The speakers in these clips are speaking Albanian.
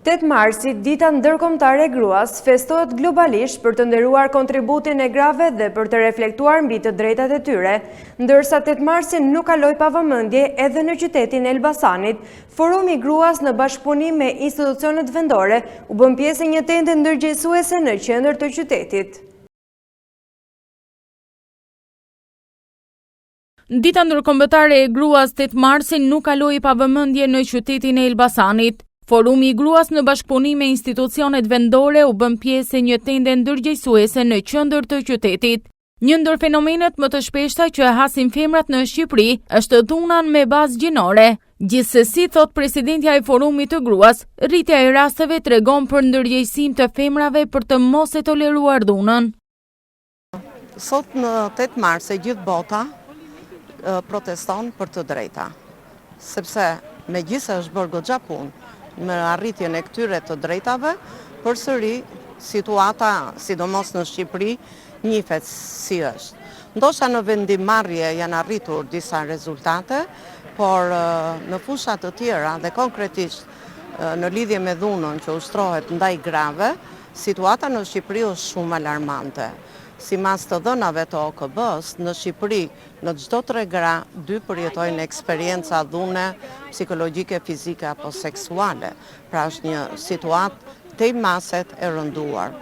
8 marsi, dita ndërkombëtare e gruas, festohet globalisht për të nderuar kontributin e grave dhe për të reflektuar mbi të drejtat e tyre, ndërsa 8 marsi nuk kaloi pa vëmendje edhe në qytetin e Elbasanit. Forumi i gruas në bashkëpunim me institucionet vendore u bën pjesë e një tende ndërgjegjësuese në qendër të qytetit. Dita ndërkombëtare e gruas 8 marsi nuk kaloi pa vëmendje në qytetin e Elbasanit. Forumi i gruas në bashkëpunim me institucionet vendore u bën pjesë e një tende ndërgjegjësuese në qendër të qytetit. Një ndër fenomenet më të shpeshta që e hasin femrat në Shqipëri është dhuna me bazë gjinore. Gjithsesi, thot presidentja e Forumit të gruas, rritja e rasteve tregon për ndërgjegjësim të femrave për të mos e toleruar dhunën. Sot në 8 mars e gjithë bota proteston për të drejta, sepse megjithëse është bërë goxha punë me arritjen e këtyre të drejtave, përsëri situata, sidomos në Shqipëri, njihet si është. Ndoshta në vendimmarrje janë arritur disa rezultate, por në fusha të tjera dhe konkretisht në lidhje me dhunën që ushtrohet ndaj grave, situata në Shqipëri është shumë alarmante. Sipas të dhënave të OKB-s, në Shqipëri, në çdo 3 gra, 2 përjetojnë eksperjenca dhune psikologjike, fizike apo seksuale. Pra është një situatë tej maset e rënduar.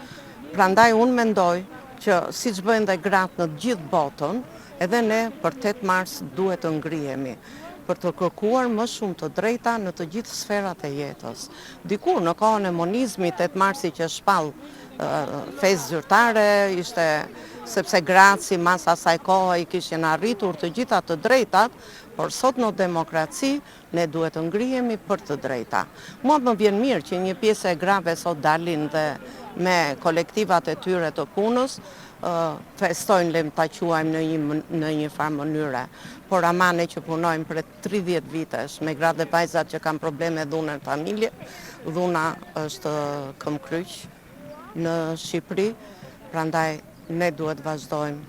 Prandaj unë mendoj që siç bëjnë dhe gratë në gjithë botën, edhe ne për 8 mars duhet të ngrihemi për të kërkuar më shumë të drejta në të gjithë sferat e jetës. Dikur në kohën e monizmit, 8 marsi që shpall festë zyrtare, ishte sepse gratë si mas asaj kohe i kishin arritur të gjitha të drejtat, por sot në demokraci ne duhet të ngrihemi për të drejta. Mua më vjen mirë që një pjesë e grave sot dalin dhe me kolektivat e tyre të punës, festojnë, le ta quajmë në një farë mënyre. Por amane që punojmë për 30 vitesh me gratë dhe vajzat që kanë probleme dhune në familje, dhuna është këmbkryq në Shqipëri, prandaj ne duhet vazhdojmë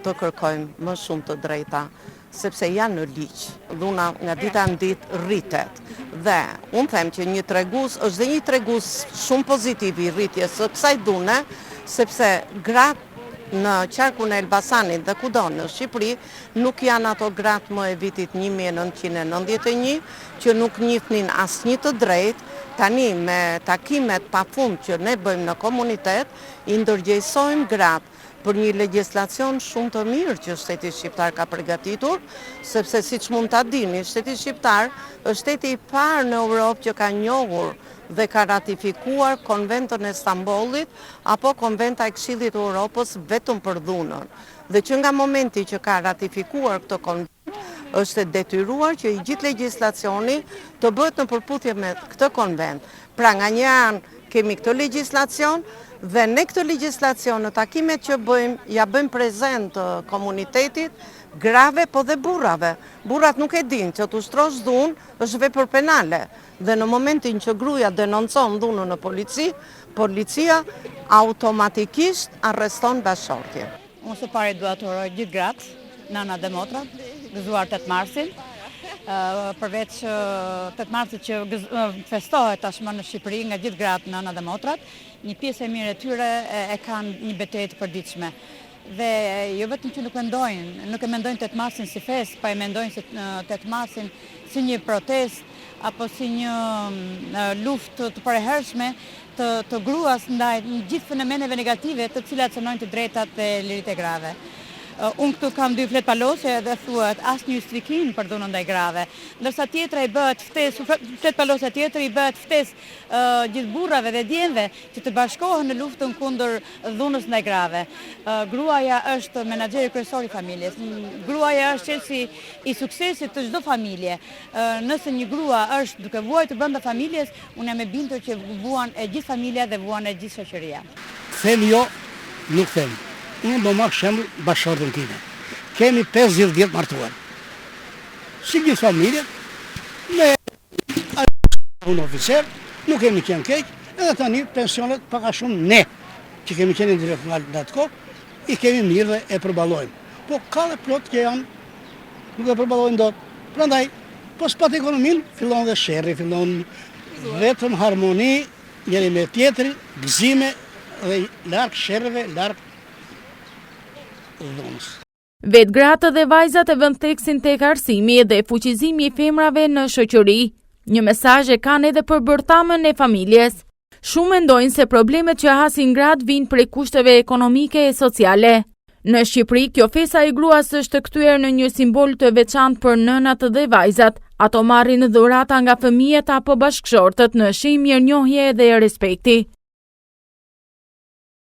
të kërkojmë më shumë të drejta, sepse janë në ligj. Dhuna nga dita në ditë rritet. Dhe unë them që një tregues është dhe një tregues shumë pozitiv i rritjes së kësaj dhune, sepse gratë në qarkun e Elbasanit dhe kudo në Shqipëri nuk janë ato gratë më e vitit 1991 që nuk njihnin asnjë të drejtë. Tani me takimet pafund që ne bëjmë në komunitet, i ndërgjegjësojmë gratë për një legjislacion shumë të mirë që shteti shqiptar ka përgatitur, sepse siç mund ta dini, shteti shqiptar është shteti i parë në Europë që ka njohur dhe ka ratifikuar Konventën e Stambollit apo Konventa e Këshillit të Europës vetëm për dhunën. Dhe që nga momenti që ka ratifikuar këtë konvent, është detyruar që i gjithë legjislacioni të bëhet në përputhje me këtë konvent. Pra nga një anë kemi këtë legjislacion dhe ne këtë legjislacion në takimet që bëjmë, ja bëjmë prezent komunitetit, grave po dhe burrave. Burrat nuk e dinë që të ushtrosh dhunë është vepër penale. Dhe në momentin që gruaja denoncon dhunën në polici, policia automatikisht arreston bashkëshortin. Unë së pari dua të uroj gjithë gratë, nëna dhe motrat, gëzuar 8 marsin. Përveç 8 marsit që festohet tashmë në Shqipëri nga gjithë gratë, nëna dhe motrat, një pjesë e mirë e tyre e kanë një betejë të përditshme. Dhe jo vetëm që nuk e mendojnë 8 marsin si festë, pa e mendojnë se 8 marsin si një protestë apo si një luftë të përhershme të gruas ndaj gjithë fenomeneve negative të cilat cënojnë të drejtat dhe liritë e grave. Unë këtu kam 2 fletë palose dhe thuhet asnjë justifikim për dhunën ndaj grave, ndërsa tjetra i bëhet ftesë, fletë palose tjetër i bëhet ftesë gjithë burrave dhe djemve që të bashkohen në luftën kundër dhunës ndaj grave. Gruaja është menaxheri kryesor i familjes. Gruaja është qelsi i suksesit të çdo familje. Nëse një grua është duke vuajtur brenda familjes, unë jam e bindur që vuan e gjithë familja dhe vuan e gjithë shoqëria. Them jo, nuk them. Unë do marrë shembull bashkëshortën time. Kemi 50 vjet martuar. Si gjithë familjet, ne unë oficer, nuk kemi qenë keq, edhe tani pensionet paka shumë ne, që kemi qenë intelektual në atë kohë, i kemi mirë dhe e përballojmë. Po ka dhe plot që janë, nuk e përballojnë dot. Prandaj, po s'pat ekonominë, fillon dhe sherrri, fillon Vetëm harmoni, njëri me tjetrin, gëzime dhe larg sherrëve, larg dhunës. Vetë gratë dhe vajzat e vënë theksin tek arsimi dhe fuqizimi i femrave në shoqëri. Një mesazh e kanë edhe për bërtamën e familjes. Shumë mendojnë se problemet që hasin gratë vijnë prej kushteve ekonomike e sociale. Në Shqipëri, kjo fesa e gruas është kthyer në një simbol të veçantë për nënat dhe vajzat. Ato marrin dhurata nga fëmijët apo bashkëshortët në shenjë mirënjohje dhe respekti.